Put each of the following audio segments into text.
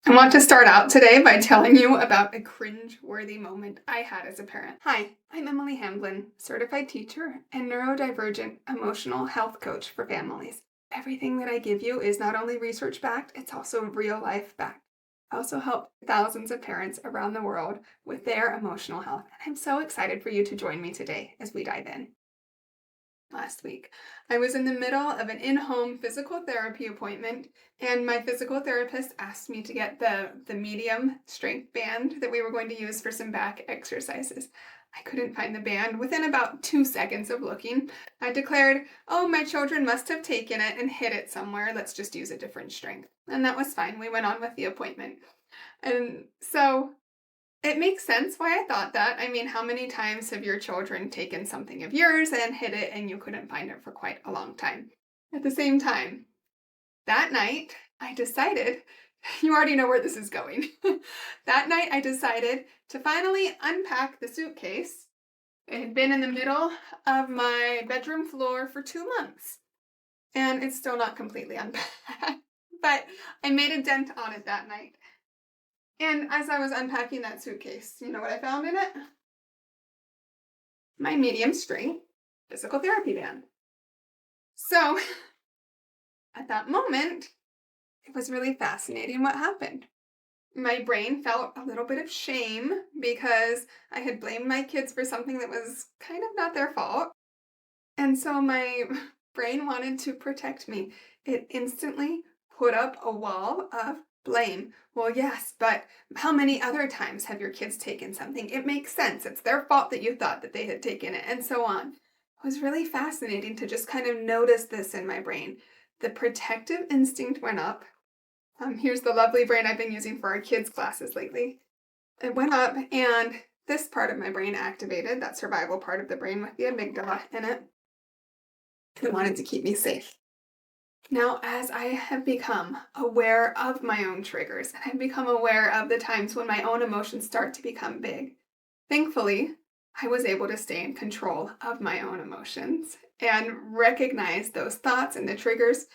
I want to start out today by telling you about a cringe-worthy moment I had as a parent. Hi, I'm Emily Hamblin, certified teacher and neurodivergent emotional health coach for families. Everything that I give you is not only research-backed, it's also real-life backed. I also help thousands of parents around the world with their emotional health, and I'm so excited for you to join me today as we dive in. Last week, I was in the middle of an in-home physical therapy appointment, and my physical therapist asked me to get the medium strength band that we were going to use for some back exercises. I couldn't find the band. Within about 2 seconds of looking, I declared, "Oh, my children must have taken it and hid it somewhere. Let's just use a different strength." And that was fine. We went on with the appointment. And so it makes sense why I thought that. I mean, how many times have your children taken something of yours and hid it and you couldn't find it for quite a long time? At the same time, that night, I decided, you already know where this is going. That night, I decided to finally unpack the suitcase. It had been in the middle of my bedroom floor for 2 months, and it's still not completely unpacked. But I made a dent on it that night. And as I was unpacking that suitcase, you know what I found in it? My medium strength physical therapy band. So at that moment, it was really fascinating what happened. My brain felt a little bit of shame because I had blamed my kids for something that was kind of not their fault. And so my brain wanted to protect me. It instantly put up a wall of blame. Well, yes, but how many other times have your kids taken something? It makes sense. It's their fault that you thought that they had taken it, and so on. It was really fascinating to just kind of notice this in my brain. The protective instinct went up. Here's the lovely brain I've been using for our kids' classes lately. It went up, and this part of my brain activated, that survival part of the brain with the amygdala in it. It wanted to keep me safe. Now, as I have become aware of my own triggers, and I've become aware of the times when my own emotions start to become big, thankfully, I was able to stay in control of my own emotions and recognize those thoughts and the triggers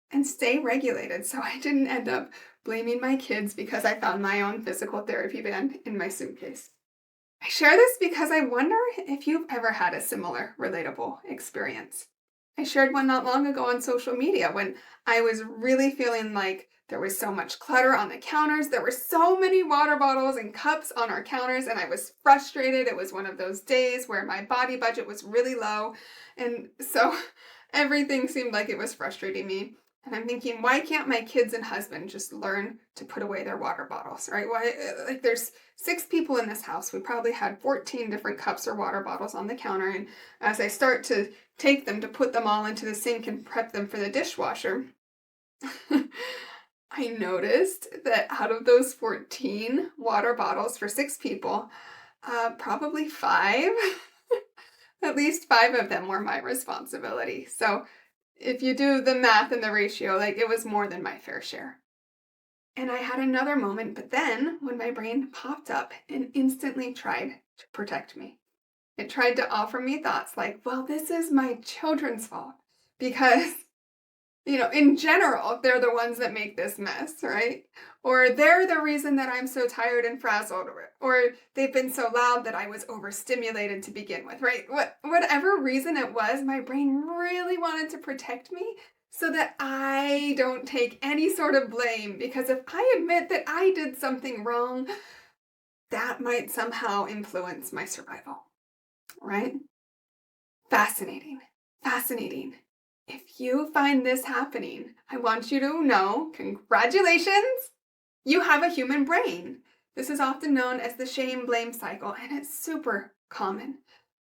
and stay regulated so I didn't end up blaming my kids because I found my own physical therapy band in my suitcase. I share this because I wonder if you've ever had a similar relatable experience. I shared one not long ago on social media when I was really feeling like there was so much clutter on the counters. There were so many water bottles and cups on our counters, and I was frustrated. It was one of those days where my body budget was really low, and so everything seemed like it was frustrating me. And I'm thinking, why can't my kids and husband just learn to put away their water bottles, right? Why, like, there's 6 people in this house. We probably had 14 different cups or water bottles on the counter. And as I start to take them to put them all into the sink and prep them for the dishwasher, I noticed that out of those 14 water bottles for 6 people, probably 5, at least 5 of them were my responsibility. So if you do the math and the ratio, like, it was more than my fair share. And I had another moment, but then when my brain popped up and instantly tried to protect me, it tried to offer me thoughts like, well, this is my children's fault because, in general, they're the ones that make this mess, right? Or they're the reason that I'm so tired and frazzled, or they've been so loud that I was overstimulated to begin with, right? Whatever reason it was, my brain really wanted to protect me so that I don't take any sort of blame, because if I admit that I did something wrong, that might somehow influence my survival, right? Fascinating, fascinating. If you find this happening, I want you to know, congratulations, you have a human brain. This is often known as the shame-blame cycle, and it's super common.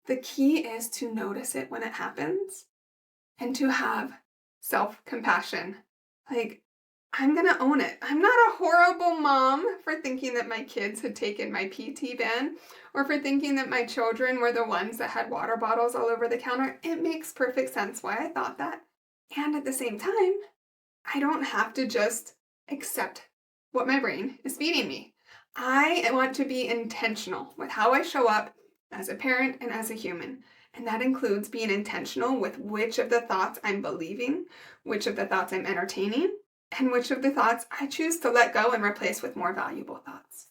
The key is to notice it when it happens and to have self-compassion. Like, I'm gonna own it. I'm not a horrible mom for thinking that my kids had taken my PT band or for thinking that my children were the ones that had water bottles all over the counter. It makes perfect sense why I thought that. And at the same time, I don't have to just accept what my brain is feeding me. I want to be intentional with how I show up as a parent and as a human. And that includes being intentional with which of the thoughts I'm believing, which of the thoughts I'm entertaining, and which of the thoughts I choose to let go and replace with more valuable thoughts.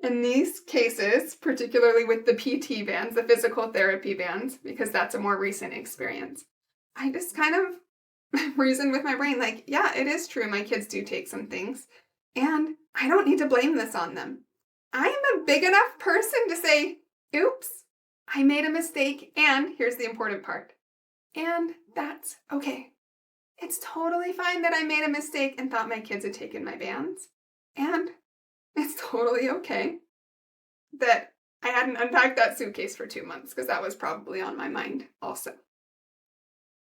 In these cases, particularly with the PT bands, the physical therapy bands, because that's a more recent experience, I just kind of reasoned with my brain, like, yeah, it is true. My kids do take some things, and I don't need to blame this on them. I am a big enough person to say, oops, I made a mistake, and here's the important part. And that's okay. It's totally fine that I made a mistake and thought my kids had taken my bands. And it's totally okay that I hadn't unpacked that suitcase for 2 months, because that was probably on my mind also.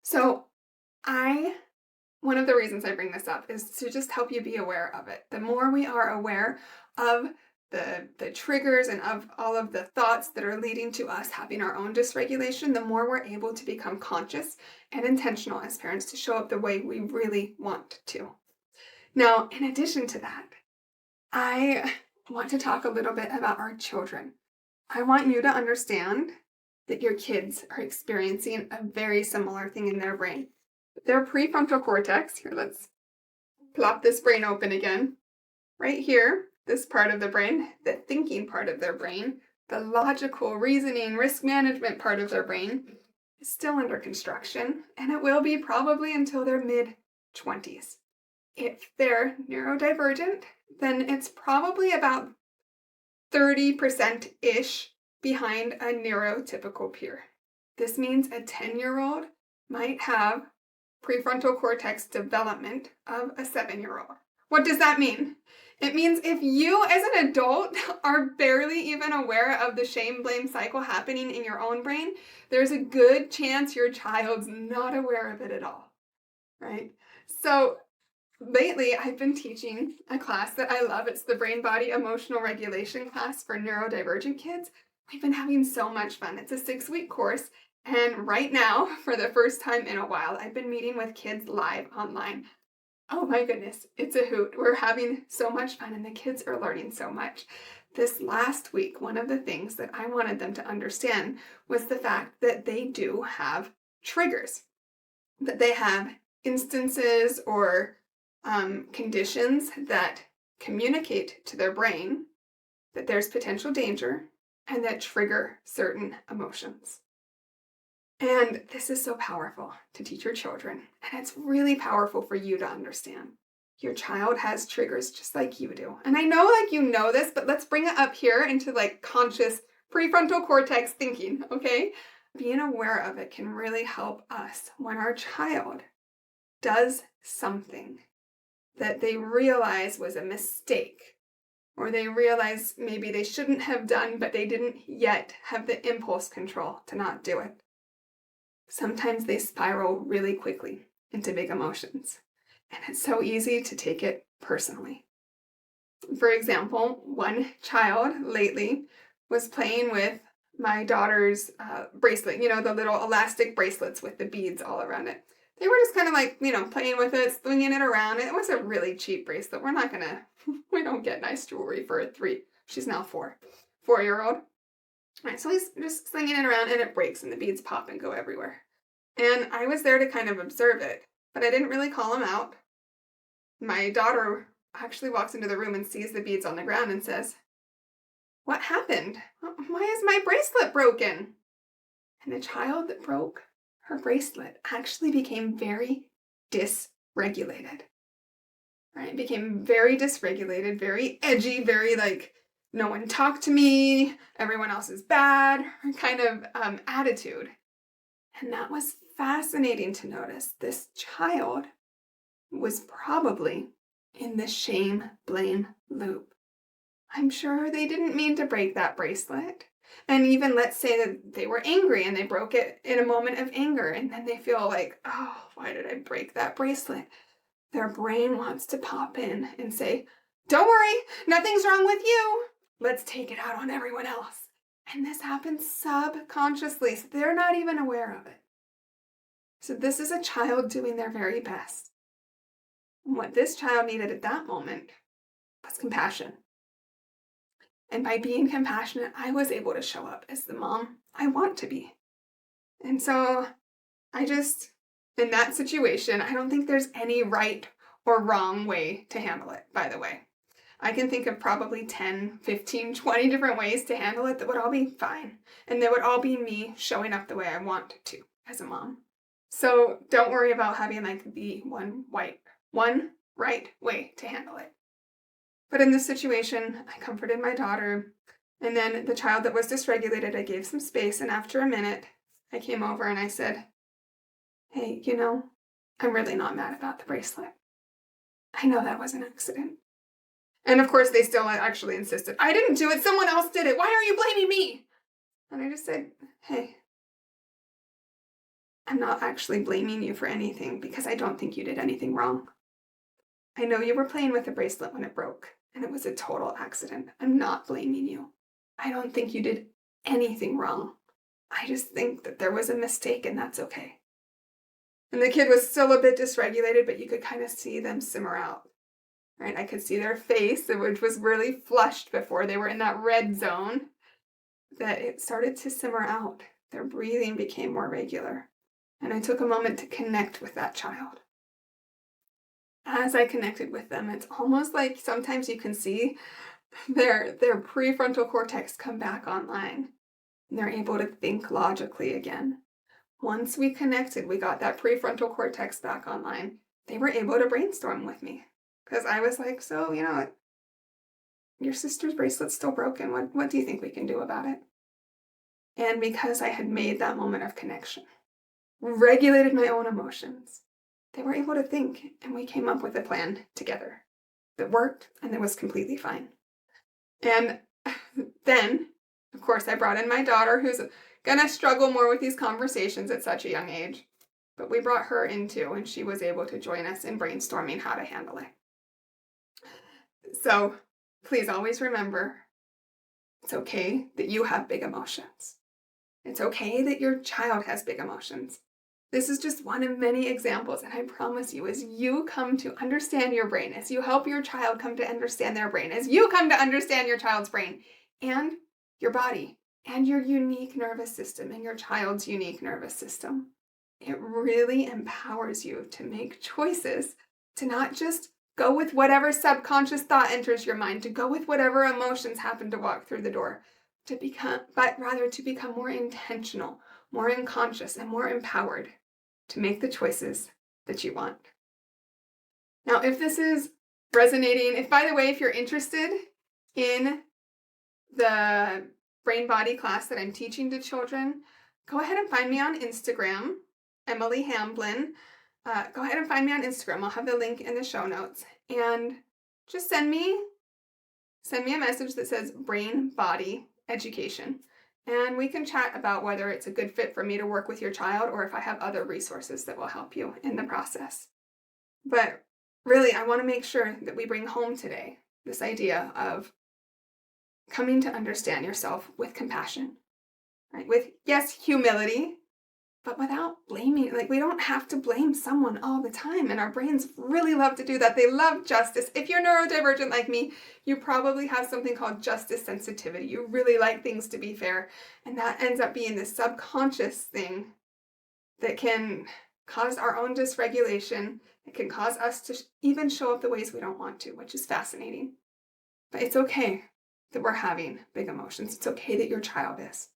So one of the reasons I bring this up is to just help you be aware of it. The more we are aware of the triggers and of all of the thoughts that are leading to us having our own dysregulation, the more we're able to become conscious and intentional as parents to show up the way we really want to. Now, in addition to that, I want to talk a little bit about our children. I want you to understand that your kids are experiencing a very similar thing in their brain. Their prefrontal cortex, here, let's plop this brain open again. Right here, this part of the brain, the thinking part of their brain, the logical, reasoning, risk management part of their brain is still under construction, and it will be probably until their mid-20s. If they're neurodivergent, then it's probably about 30%-ish behind a neurotypical peer. This means a 10-year-old might have prefrontal cortex development of a 7-year-old. What does that mean? It means if you as an adult are barely even aware of the shame-blame cycle happening in your own brain, there's a good chance your child's not aware of it at all, right? So lately, I've been teaching a class that I love. It's the Brain Body Emotional Regulation class for neurodivergent kids. We've been having so much fun. It's a 6-week course, and right now, for the first time in a while, I've been meeting with kids live online. Oh my goodness, it's a hoot. We're having so much fun, and the kids are learning so much. This last week, one of the things that I wanted them to understand was the fact that they do have triggers, that they have instances or conditions that communicate to their brain that there's potential danger and that trigger certain emotions. And this is so powerful to teach your children, and it's really powerful for you to understand. Your child has triggers just like you do. And I know like you know this, but let's bring it up here into like conscious prefrontal cortex thinking, okay? Being aware of it can really help us when our child does something that they realize was a mistake, or they realize maybe they shouldn't have done, but they didn't yet have the impulse control to not do it. Sometimes they spiral really quickly into big emotions, and it's so easy to take it personally. For example, one child lately was playing with my daughter's bracelet, the little elastic bracelets with the beads all around it. They were just kind of like, playing with it, swinging it around. It was a really cheap bracelet. We don't get nice jewelry for a 3. She's now 4-year-old. All right, so he's just slinging it around and it breaks and the beads pop and go everywhere. And I was there to kind of observe it, but I didn't really call him out. My daughter actually walks into the room and sees the beads on the ground and says, "What happened? Why is my bracelet broken?" And the child that broke her bracelet actually became very dysregulated. Right? Became very dysregulated, very edgy, very like, no one talk to me, everyone else is bad, kind of attitude. And that was fascinating to notice. This child was probably in the shame-blame loop. I'm sure they didn't mean to break that bracelet. And even let's say that they were angry and they broke it in a moment of anger, and then they feel like, oh, why did I break that bracelet? Their brain wants to pop in and say, don't worry, nothing's wrong with you. Let's take it out on everyone else. And this happens subconsciously, so they're not even aware of it. So this is a child doing their very best. And what this child needed at that moment was compassion. And by being compassionate, I was able to show up as the mom I want to be. And so in that situation, I don't think there's any right or wrong way to handle it, by the way. I can think of probably 10, 15, 20 different ways to handle it that would all be fine. And they would all be me showing up the way I want to as a mom. So don't worry about having like the one right way to handle it. But in this situation, I comforted my daughter. And then the child that was dysregulated, I gave some space. And after a minute, I came over and I said, hey, I'm really not mad about the bracelet. I know that was an accident. And of course, they still actually insisted, I didn't do it. Someone else did it. Why are you blaming me? And I just said, hey, I'm not actually blaming you for anything because I don't think you did anything wrong. I know you were playing with the bracelet when it broke and it was a total accident. I'm not blaming you. I don't think you did anything wrong. I just think that there was a mistake and that's okay. And the kid was still a bit dysregulated, but you could kind of see them simmer out. Right? I could see their face, which was really flushed before they were in that red zone, that it started to simmer out. Their breathing became more regular. And I took a moment to connect with that child. As I connected with them, it's almost like sometimes you can see their prefrontal cortex come back online. And they're able to think logically again. Once we connected, we got that prefrontal cortex back online. They were able to brainstorm with me. Because I was like, so, your sister's bracelet's still broken. What do you think we can do about it? And because I had made that moment of connection, regulated my own emotions, they were able to think, and we came up with a plan together that worked, and that was completely fine. And then, of course, I brought in my daughter, who's going to struggle more with these conversations at such a young age. But we brought her in too, and she was able to join us in brainstorming how to handle it. So please always remember, it's okay that you have big emotions. It's okay that your child has big emotions. This is just one of many examples, and I promise you, as you come to understand your brain, as you help your child come to understand their brain, as you come to understand your child's brain and your body and your unique nervous system and your child's unique nervous system, it really empowers you to make choices, to not just go with whatever subconscious thought enters your mind, to go with whatever emotions happen to walk through the door, but rather to become more intentional, more unconscious, and more empowered to make the choices that you want. Now, if this is resonating, by the way, if you're interested in the brain body class that I'm teaching to children, go ahead and find me on Instagram, Emily Hamblin. Go ahead and find me on Instagram. I'll have the link in the show notes. And just send me a message that says brain body education. And we can chat about whether it's a good fit for me to work with your child or if I have other resources that will help you in the process. But really, I want to make sure that we bring home today this idea of coming to understand yourself with compassion, right? With, yes, humility, but without blaming. Like, we don't have to blame someone all the time, and our brains really love to do that. They love justice. If you're neurodivergent like me, you probably have something called justice sensitivity. You really like things to be fair, and that ends up being this subconscious thing that can cause our own dysregulation. It can cause us to even show up the ways we don't want to, which is fascinating. But it's okay that we're having big emotions. It's okay that your child is.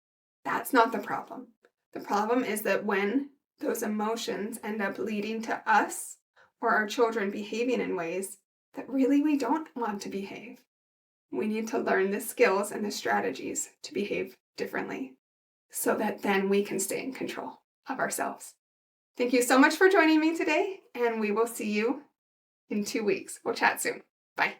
That's not the problem. The problem is that when those emotions end up leading to us or our children behaving in ways that really we don't want to behave, we need to learn the skills and the strategies to behave differently so that then we can stay in control of ourselves. Thank you so much for joining me today, and we will see you in 2 weeks. We'll chat soon. Bye.